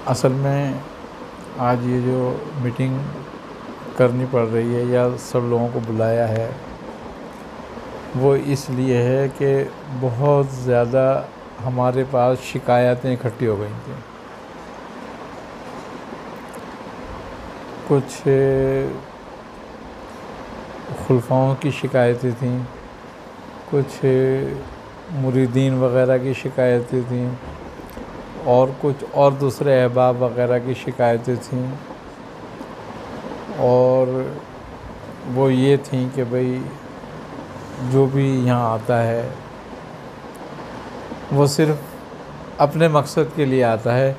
असल में आज ये जो मीटिंग करनी पड़ रही है या सब लोगों को बुलाया है वो इसलिए है कि बहुत ज़्यादा हमारे पास शिकायतें इकट्ठी हो गई थी। कुछ खुलफाओं की शिकायतें थीं, कुछ मुरीदीन वग़ैरह की शिकायतें थीं और कुछ और दूसरे अहबाब वग़ैरह की शिकायतें थीं। और वो ये थी कि भाई जो भी यहाँ आता है वो सिर्फ़ अपने मकसद के लिए आता है,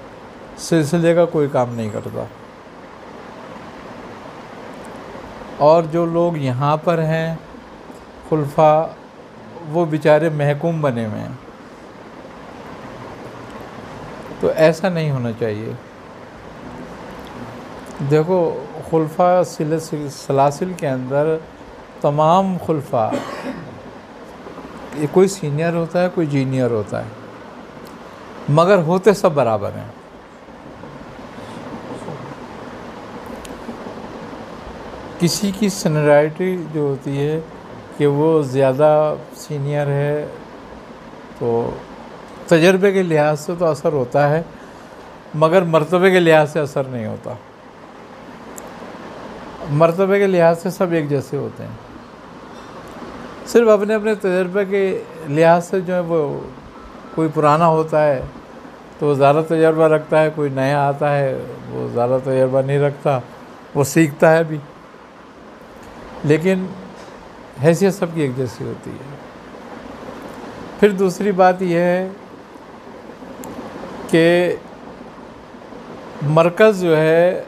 सिलसिले का कोई काम नहीं करता। और जो लोग यहाँ पर हैं खुलफा, वो बेचारे महकूम बने हुए हैं। तो ऐसा नहीं होना चाहिए। देखो, खुलफा सलासिल के अंदर तमाम खुलफा, ये कोई सीनियर होता है, कोई जूनियर होता है, मगर होते सब बराबर हैं। किसी की सीनियरिटी जो होती है कि वो ज़्यादा सीनियर है तो तजर्बे के लिहाज से तो असर होता है, मगर मर्तबे के लिहाज से असर नहीं होता। मर्तबे के लिहाज से सब एक जैसे होते हैं। सिर्फ अपने अपने तजर्बे के लिहाज से जो है वो कोई पुराना होता है तो वो ज़्यादा तजर्बा रखता है, कोई नया आता है वो ज़्यादा तजर्बा नहीं रखता, वो सीखता है भी, लेकिन हैसियत सबकी एक जैसी होती है। फिर दूसरी बात यह है कि मरकज़ जो है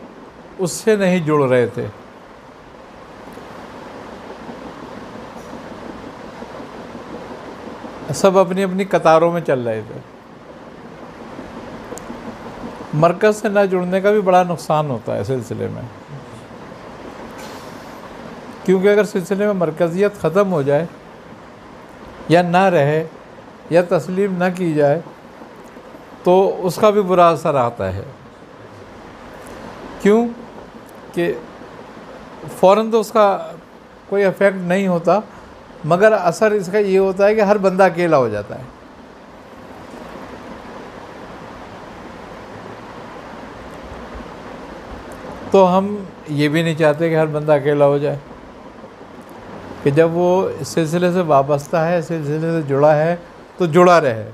उससे नहीं जुड़ रहे थे। सब अपनी अपनी कतारों में चल रहे थे। मरकज़ से ना जुड़ने का भी बड़ा नुकसान होता है सिलसिले में, क्योंकि अगर सिलसिले में मरकज़ियत ख़त्म हो जाए या ना रहे या तस्लीम ना की जाए तो उसका भी बुरा असर आता है। क्यों कि फ़ौरन तो उसका कोई इफ़ेक्ट नहीं होता, मगर असर इसका ये होता है कि हर बंदा अकेला हो जाता है। तो हम ये भी नहीं चाहते कि हर बंदा अकेला हो जाए, कि जब वो इस सिलसिले से वाबस्ता है, सिलसिले से जुड़ा है तो जुड़ा रहे।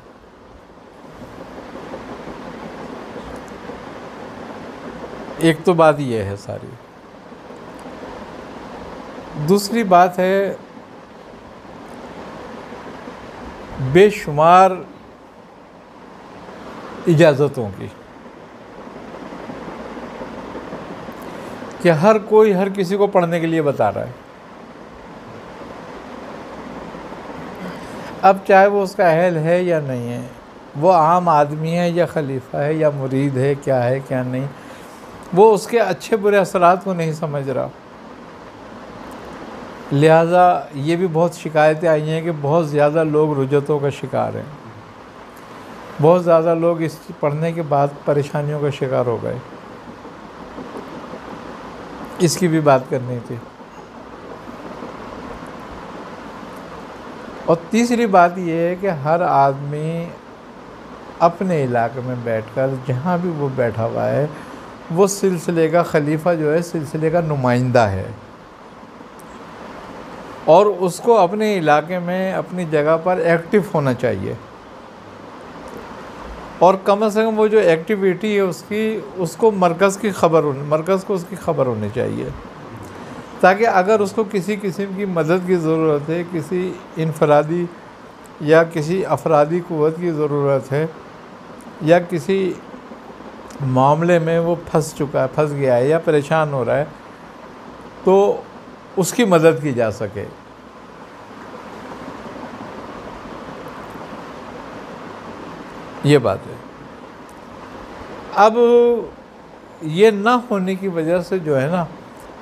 एक तो बात ये है सारी। दूसरी बात है बेशुमार इजाज़तों की, कि हर कोई हर किसी को पढ़ने के लिए बता रहा है। अब चाहे वो उसका अहल है या नहीं है, वो आम आदमी है या खलीफा है या मुरीद है, क्या है क्या नहीं, वो उसके अच्छे बुरे असरात को नहीं समझ रहा। लिहाजा ये भी बहुत शिकायतें आई हैं कि बहुत ज़्यादा लोग रुजतों का शिकार हैं, बहुत ज़्यादा लोग इस पढ़ने के बाद परेशानियों का शिकार हो गए। इसकी भी बात करनी थी। और तीसरी बात ये है कि हर आदमी अपने इलाके में बैठकर जहाँ भी वो बैठा हुआ है वो सिलसिले का खलीफा जो है, सिलसिले का नुमाइंदा है, और उसको अपने इलाके में अपनी जगह पर एक्टिव होना चाहिए। और कम से कम वो जो एक्टिविटी है उसको मरकज़ को उसकी ख़बर होनी चाहिए, ताकि अगर उसको किसी किस्म की मदद की ज़रूरत है, किसी इनफरादी या किसी अफरादी क़ुव्वत की ज़रूरत है, या किसी मामले में वो फंस गया है या परेशान हो रहा है, तो उसकी मदद की जा सके। ये बात है। अब ये ना होने की वजह से जो है ना,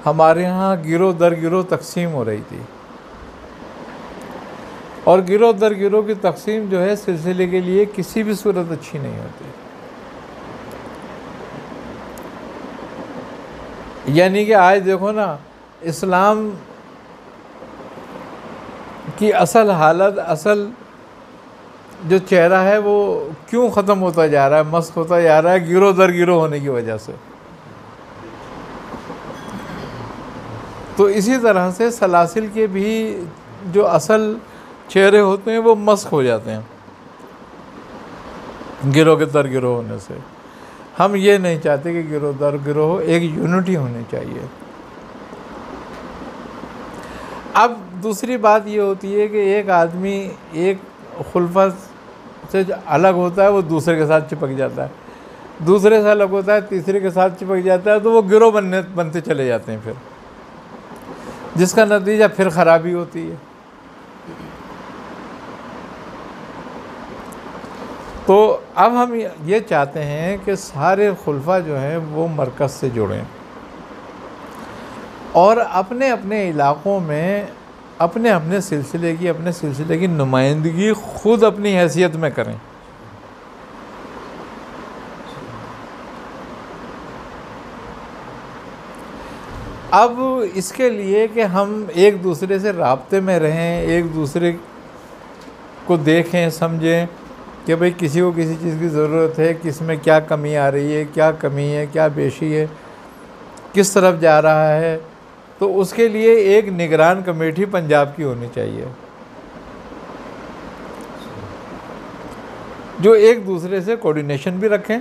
हमारे यहाँ गिरोह दर गिरोह तकसीम हो रही थी, और गिरोह दर गिरोह की तकसीम जो है सिलसिले के लिए किसी भी सूरत अच्छी नहीं होती। यानी कि आज देखो ना, इस्लाम की असल हालत, असल जो चेहरा है वो क्यों ख़त्म होता जा रहा है, मस्क होता जा रहा है, गिरोह दर गिरोह होने की वजह से। तो इसी तरह से सलासिल के भी जो असल चेहरे होते हैं वो मस्क हो जाते हैं गिरोह के दर गिरोह होने से। हम ये नहीं चाहते कि गिरोह दर गिरोह, एक यूनिटी होनी चाहिए। अब दूसरी बात ये होती है कि एक आदमी एक खुलफा से जो अलग होता है वो दूसरे के साथ चिपक जाता है, दूसरे से अलग होता है तीसरे के साथ चिपक जाता है, तो वो गिरोह बनते चले जाते हैं फिर, जिसका नतीजा फिर ख़राबी होती है। तो अब हम ये चाहते हैं कि सारे खुलफा जो हैं वो मरकज़ से जुड़ें और अपने अपने इलाक़ों में अपने अपने सिलसिले की नुमाइंदगी ख़ुद अपनी हैसियत में करें। अब इसके लिए कि हम एक दूसरे से राब्ते में रहें, एक दूसरे को देखें, समझें कि भाई किसी को किसी चीज़ की ज़रूरत है, किस में क्या कमी आ रही है, क्या कमी है, क्या बेशी है, किस तरफ जा रहा है, तो उसके लिए एक निगरान कमेटी पंजाब की होनी चाहिए जो एक दूसरे से कोऑर्डिनेशन भी रखें,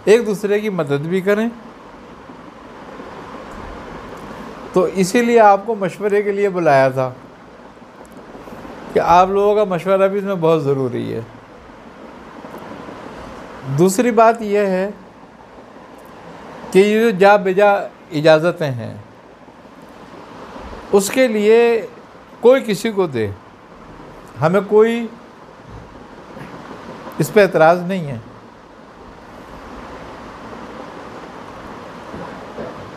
एक दूसरे की मदद भी करें। तो इसीलिए आपको मशवरे के लिए बुलाया था कि आप लोगों का मशवरा भी इसमें बहुत ज़रूरी है। दूसरी बात यह है कि ये जो जा बेजा इजाज़तें हैं उसके लिए कोई किसी को दे, हमें कोई इस पे एतराज़ नहीं है,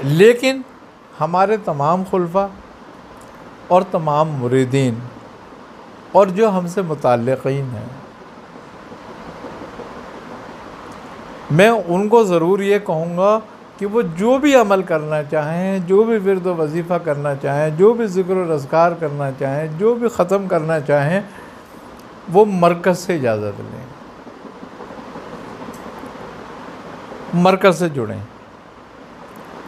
लेकिन हमारे तमाम खुलफा और तमाम मुरीदीन और जो हमसे मुताल्लिक़ीन हैं, मैं उनको ज़रूर ये कहूँगा कि वो जो भी अमल करना चाहें, जो भी विर्द व वज़ीफ़ा करना चाहें, जो भी ज़िक्र व अज़कार करना चाहें, जो भी ख़त्म करना चाहें, वो मरकज़ से इजाज़त लें, मरकज़ से जुड़ें।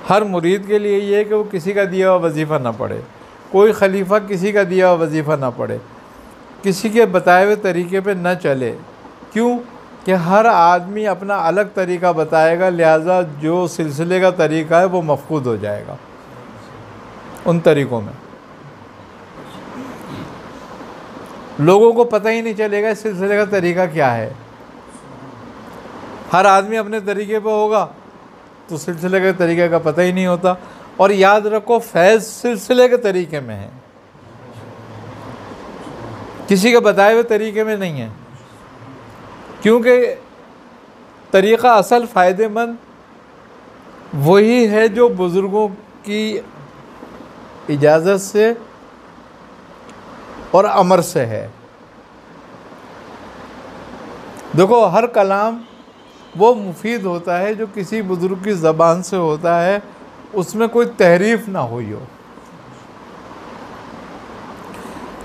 हर मुरीद के लिए ये है कि वो किसी का दिया हुआ वज़ीफ़ा ना पढ़े, कोई खलीफा किसी का दिया हुआ वज़ीफ़ा ना पढ़े, किसी के बताए हुए तरीके पे न चले। क्यों कि हर आदमी अपना अलग तरीका बताएगा, लिहाजा जो सिलसिले का तरीका है वो मफकूद हो जाएगा उन तरीक़ों में। लोगों को पता ही नहीं चलेगा इस सिलसिले का तरीका क्या है। हर आदमी अपने तरीके पे होगा तो सिलसिले के तरीके का पता ही नहीं होता। और याद रखो, फैज़ सिलसिले के तरीके में है, किसी के बताए हुए तरीके में नहीं है, क्योंकि तरीक़ा असल फ़ायदेमंद वही है जो बुज़ुर्गों की इजाज़त से और अमर से है। देखो, हर कलाम वो मुफीद होता है जो किसी बुज़ुर्ग की ज़बान से होता है, उसमें कोई तहरीफ ना हुई हो।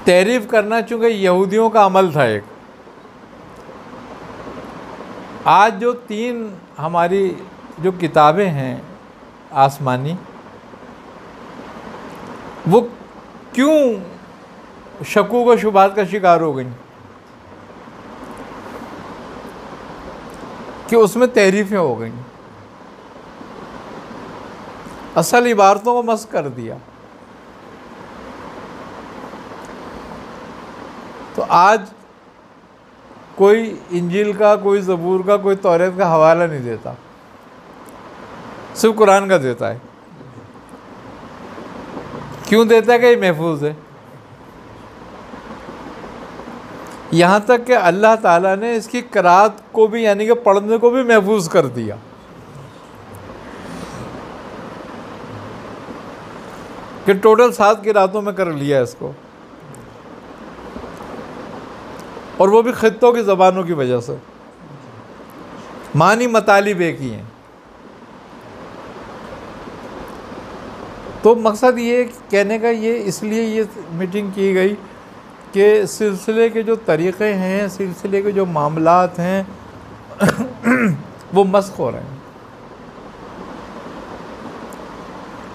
तहरीफ करना चूँकि यहूदियों का अमल था एक। आज जो 3 हमारी जो किताबें हैं आसमानी, वो क्यों शकूक व शुबात का शिकार हो गई कि उसमें तहरीफ़ें हो गई, असल इबारतों को मस्क कर दिया। तो आज कोई इंजील का, कोई ज़बूर का, कोई तौरात का हवाला नहीं देता, सिर्फ कुरान का देता है। क्यों देता है कि ये महफूज है। यहाँ तक कि अल्लाह ताला ने इसकी क़िराअत को भी, यानी कि पढ़ने को भी महफूज कर दिया। कि टोटल 7 क़िराअतों में कर लिया इसको, और वो भी ख़ित्तों की ज़बानों की वजह से। मानी मतालिब एक ही हैं। तो मकसद ये कहने का ये इसलिए ये मीटिंग की गई कि सिलसिले के जो तरीक़े हैं, सिलसिले के जो मामलात हैं वो मस्ख़ हो रहे हैं।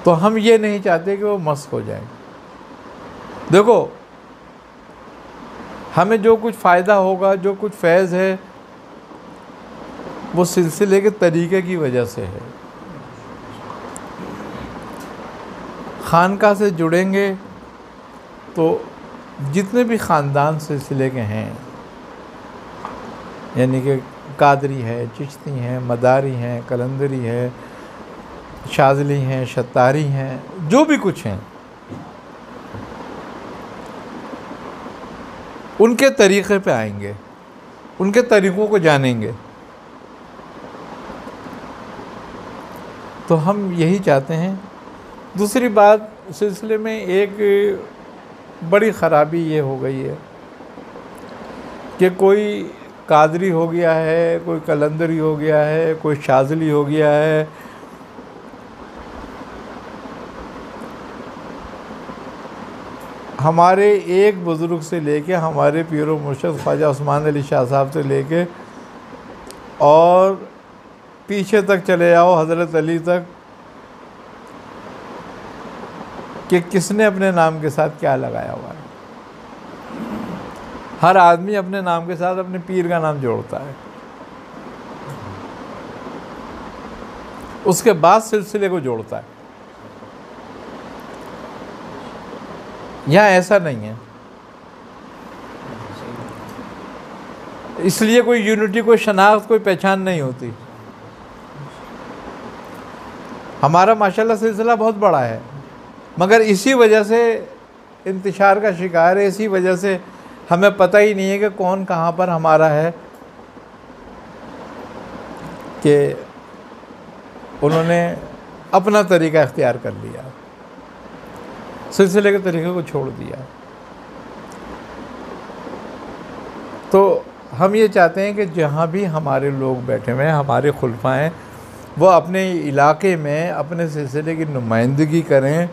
तो हम ये नहीं चाहते कि वो मस्ख़ हो जाए। देखो, हमें जो कुछ फ़ायदा होगा, जो कुछ फैज़ है, वो सिलसिले के तरीक़े की वजह से है। खानका से जुड़ेंगे तो जितने भी ख़ानदान सिलसिले के हैं, यानी कि कादरी है, चिश्ती हैं, मदारी हैं, कलंदरी है, शाज़ली हैं, शतारी हैं, जो भी कुछ हैं, उनके तरीक़े पे आएंगे, उनके तरीक़ों को जानेंगे। तो हम यही चाहते हैं। दूसरी बात, सिलसिले में एक बड़ी ख़राबी ये हो गई है कि कोई कादरी हो गया है, कोई कलंदरी हो गया है, कोई शाज़ली हो गया है, हमारे एक बुज़ुर्ग से लेके हमारे पीर व मुर्शिद ख्वाजा उस्मान अली शाह साहब से लेके और पीछे तक चले जाओ हज़रत अली तक, कि किसने अपने नाम के साथ क्या लगाया हुआ है। हर आदमी अपने नाम के साथ अपने पीर का नाम जोड़ता है, उसके बाद सिलसिले को जोड़ता है। यहाँ ऐसा नहीं है। इसलिए कोई यूनिटी, कोई शनाख्त, कोई पहचान नहीं होती। हमारा माशाल्लाह सिलसिला बहुत बड़ा है, मगर इसी वजह से इंतशार का शिकार है। इसी वजह से हमें पता ही नहीं है कि कौन कहाँ पर हमारा है, कि उन्होंने अपना तरीक़ा इख्तियार कर लिया, सिलसिले के तरीक़े को छोड़ दिया। तो हम ये चाहते हैं कि जहाँ भी हमारे लोग बैठे हुए हैं, हमारे खुलफा हैं, वो अपने इलाके में अपने सिलसिले की नुमाइंदगी करें,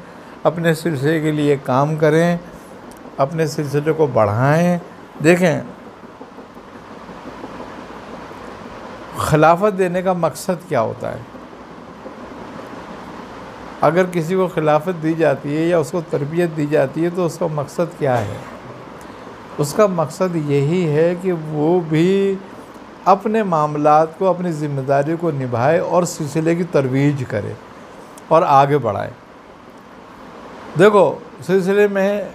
अपने सिलसिले के लिए काम करें, अपने सिलसिले को बढ़ाएं। देखें, खिलाफत देने का मकसद क्या होता है? अगर किसी को खिलाफत दी जाती है या उसको तरबियत दी जाती है तो उसका मकसद क्या है? उसका मकसद यही है कि वो भी अपने मामलात को, अपनी ज़िम्मेदारी को निभाए और सिलसिले की तरवीज करे और आगे बढ़ाए। देखो, सिलसिले में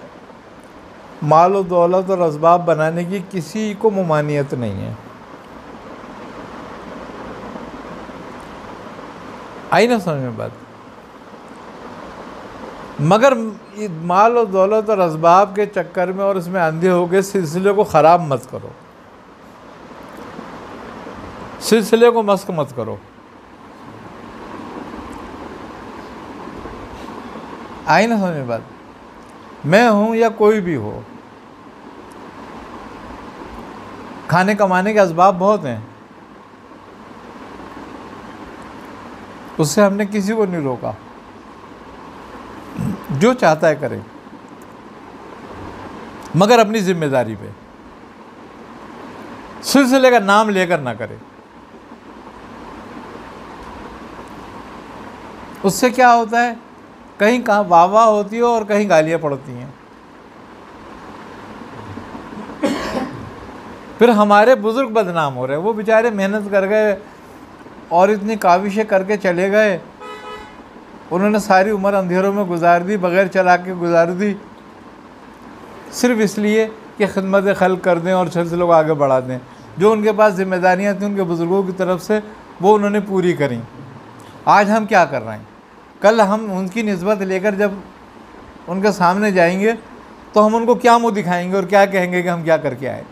माल और दौलत और असबाब बनाने की किसी को ममानियत नहीं है। आई ना समझ में बात? मगर माल और दौलत और असबाब के चक्कर में और इसमें अंधे हो गए सिलसिले को ख़राब मत करो, सिलसिले को मस्क मत करो। आई ना समझ में बात? मैं हूँ या कोई भी हो, खाने कमाने के असबाब बहुत हैं, उससे हमने किसी को नहीं रोका। जो चाहता है करे, मगर अपनी जिम्मेदारी पे, सिलसिले का नाम लेकर ना करे। उससे क्या होता है, कहीं कहाँ वाह वाह होती है और कहीं गालियाँ पड़ती हैं। फिर हमारे बुज़ुर्ग बदनाम हो रहे हैं। वो बेचारे मेहनत कर गए और इतनी काविशें करके चले गए, उन्होंने सारी उम्र अंधेरों में गुजार दी, बग़ैर चला के गुजार दी, सिर्फ़ इसलिए कि खिदमत खल्क़ कर दें और सिलसिले को आगे बढ़ा दें। जो उनके पास ज़िम्मेदारियाँ थीं उनके बुज़ुर्गों की तरफ से, वो उन्होंने पूरी करी। आज हम क्या कर रहे हैं? कल हम उनकी निस्बत लेकर जब उनके सामने जाएंगे तो हम उनको क्या मुँह दिखाएंगे और क्या कहेंगे कि हम क्या करके आए?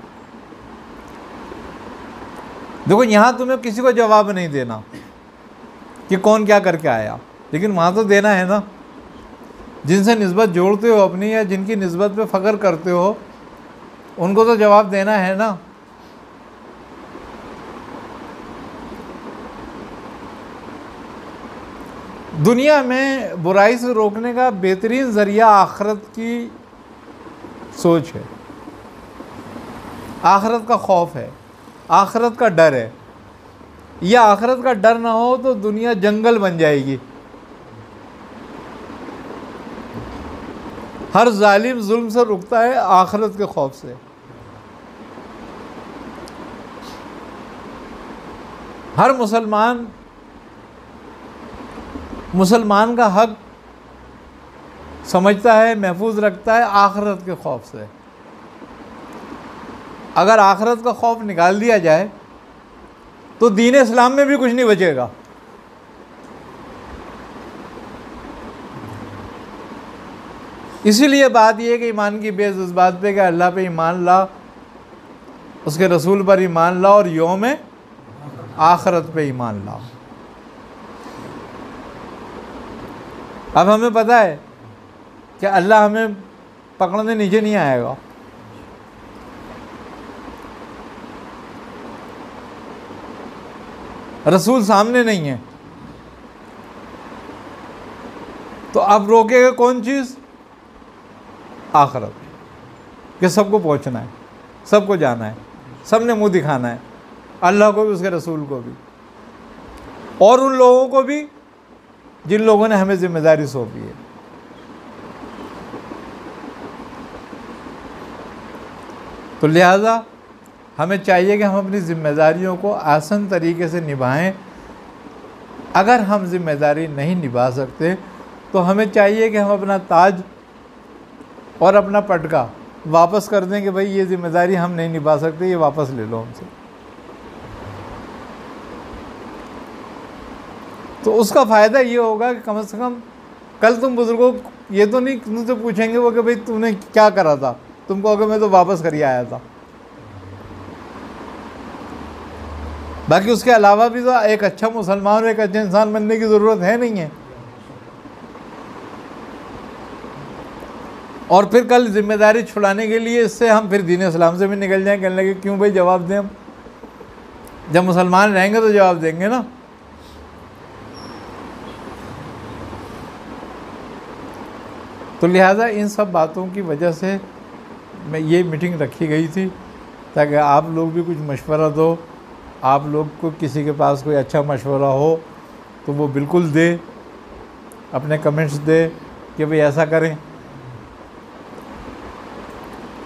देखो, यहाँ तुम्हें किसी को जवाब नहीं देना कि कौन क्या करके आया, लेकिन वहाँ तो देना है ना। जिनसे निस्बत जोड़ते हो अपनी, या जिनकी निस्बत पे फ़ख्र करते हो, उनको तो जवाब देना है ना। दुनिया में बुराई से रोकने का बेहतरीन ज़रिया आखिरत की सोच है, आखिरत का खौफ है, आखिरत का डर है। या आखिरत का डर ना हो तो दुनिया जंगल बन जाएगी। हर जालिम जुल्म से रुकता है आखिरत के खौफ से। हर मुसलमान का हक समझता है, महफूज रखता है आखिरत के खौफ से। अगर आखिरत का खौफ निकाल दिया जाए तो दीन इस्लाम में भी कुछ नहीं बचेगा। इसीलिए बात यह है कि ईमान की बेस इस बात पे कि अल्लाह पे ईमान ला, उसके रसूल पर ईमान ला और यौम आखिरत पे ईमान ला। अब हमें पता है कि अल्लाह हमें पकड़ने नीचे नहीं आएगा। रसूल सामने नहीं है, तो अब रोकेगा कौन चीज़? आखिरत, कि सबको पहुंचना है, सबको जाना है, सबने मुंह दिखाना है, अल्लाह को भी, उसके रसूल को भी, और उन लोगों को भी जिन लोगों ने हमें जिम्मेदारी सौंपी है। तो लिहाजा हमें चाहिए कि हम अपनी ज़िम्मेदारियों को आसान तरीके से निभाएं। अगर हम ज़िम्मेदारी नहीं निभा सकते तो हमें चाहिए कि हम अपना ताज और अपना पटका वापस कर दें कि भाई ये ज़िम्मेदारी हम नहीं निभा सकते, ये वापस ले लो हमसे। तो उसका फ़ायदा ये होगा कि कम से कम कल तुम बुज़ुर्गों ये तो नहीं तुमसे पूछेंगे वो कि भाई तूने क्या करा था, तुम कहोगे मैं तो वापस कर आया था। बाकी उसके अलावा भी तो एक अच्छा मुसलमान और एक अच्छे इंसान बनने की ज़रूरत है नहीं है। और फिर कल जिम्मेदारी छुड़ाने के लिए इससे हम फिर दीन इस्लाम से भी निकल जाएं, कहने लगे क्यों भाई जवाब दें हम, जब मुसलमान रहेंगे तो जवाब देंगे ना। तो लिहाजा इन सब बातों की वजह से मैं ये मीटिंग रखी गई थी ताकि आप लोग भी कुछ मशवरा दो। आप लोग को किसी के पास कोई अच्छा मशवरा हो तो वो बिल्कुल दे, अपने कमेंट्स दे कि भाई ऐसा करें।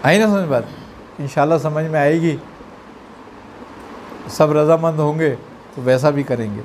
आई ना समझ बात? इंशाल्लाह समझ में आएगी, सब रज़ामंद होंगे तो वैसा भी करेंगे।